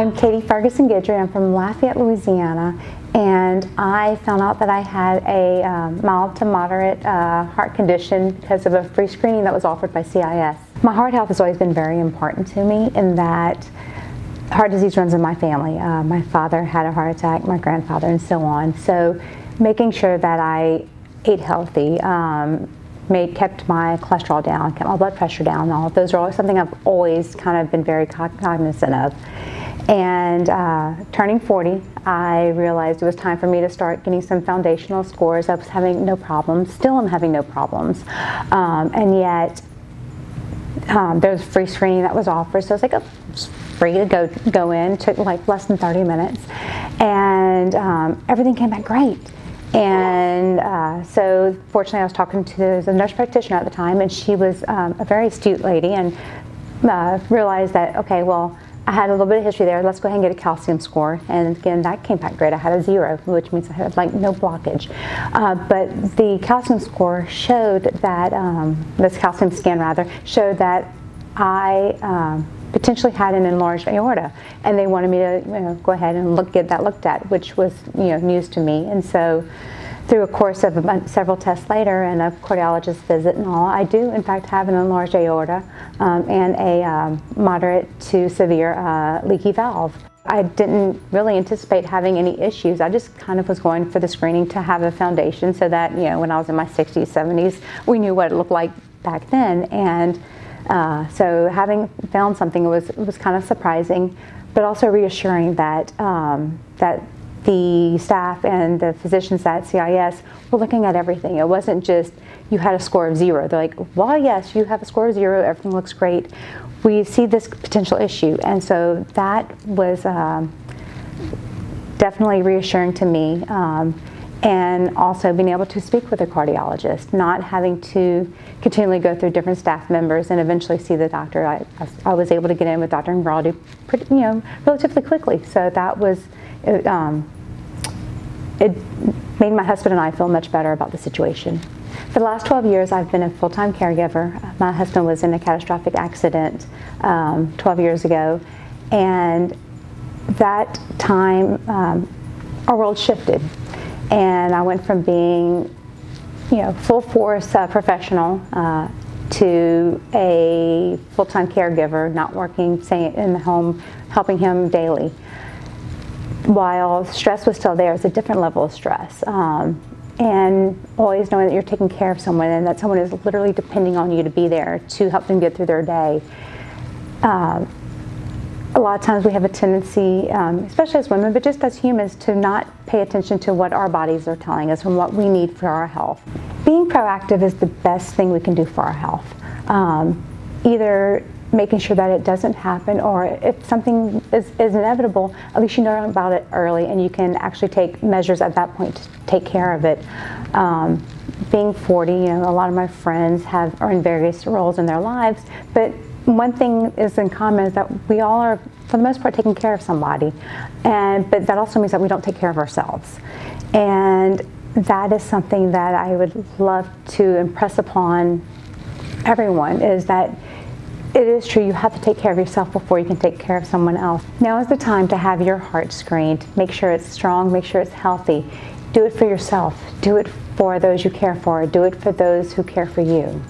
I'm Katie Ferguson Guidry. I'm from Lafayette, Louisiana, and I found out that I had a mild to moderate heart condition because of a free screening that was offered by CIS. My heart health has always been very important to me in that heart disease runs in my family. My father had a heart attack, my grandfather, and so on. So making sure that I ate healthy, kept my cholesterol down, kept my blood pressure down. All of those are always something I've always kind of been very cognizant of. And turning 40, I realized it was time for me to start getting some foundational scores. I was having no problems, still am having no problems, and yet there was free screening that was offered, so I was like, oh, it's free to go in. It took like less than 30 minutes, and everything came back great. And so fortunately I was talking to the nurse practitioner at the time, and she was a very astute lady, and realized that, okay, well, I had a little bit of history there, let's go ahead and get a calcium score. And again, that came back great. I had a 0, which means I had like no blockage. But the calcium score showed that, this calcium scan rather, showed that I potentially had an enlarged aorta, and they wanted me to go ahead and get that looked at, which was news to me. And so through a course of several tests later and a cardiologist visit and all, I do in fact have an enlarged aorta and a moderate to severe leaky valve. I didn't really anticipate having any issues. I just kind of was going for the screening to have a foundation so that when I was in my 60s, 70s, we knew what it looked like back then. And so having found something was kind of surprising, but also reassuring that that the staff and the physicians at CIS were looking at everything. It wasn't just you had a score of 0. They're like, well, yes, you have a score of 0, everything looks great. We see this potential issue. And so that was definitely reassuring to me. And also being able to speak with a cardiologist, not having to continually go through different staff members and eventually see the doctor. I was able to get in with Dr. Ingraldi relatively quickly. So that was, it made my husband and I feel much better about the situation. For the last 12 years, I've been a full-time caregiver. My husband was in a catastrophic accident 12 years ago, and that time our world shifted. And I went from being, full force professional to a full-time caregiver, not working, staying in the home, helping him daily. While stress was still there, it's a different level of stress. And always knowing that you're taking care of someone and that someone is literally depending on you to be there to help them get through their day. A lot of times we have a tendency, especially as women, but just as humans, to not pay attention to what our bodies are telling us and what we need for our health. Being proactive is the best thing we can do for our health. Either making sure that it doesn't happen, or if something is inevitable, at least you know about it early and you can actually take measures at that point to take care of it. Being 40, a lot of my friends are in various roles in their lives, but one thing is in common is that we all are, for the most part, taking care of somebody, but that also means that we don't take care of ourselves. And that is something that I would love to impress upon everyone, is that it is true, you have to take care of yourself before you can take care of someone else. Now is the time to have your heart screened. Make sure it's strong, make sure it's healthy. Do it for yourself. Do it for those you care for. Do it for those who care for you.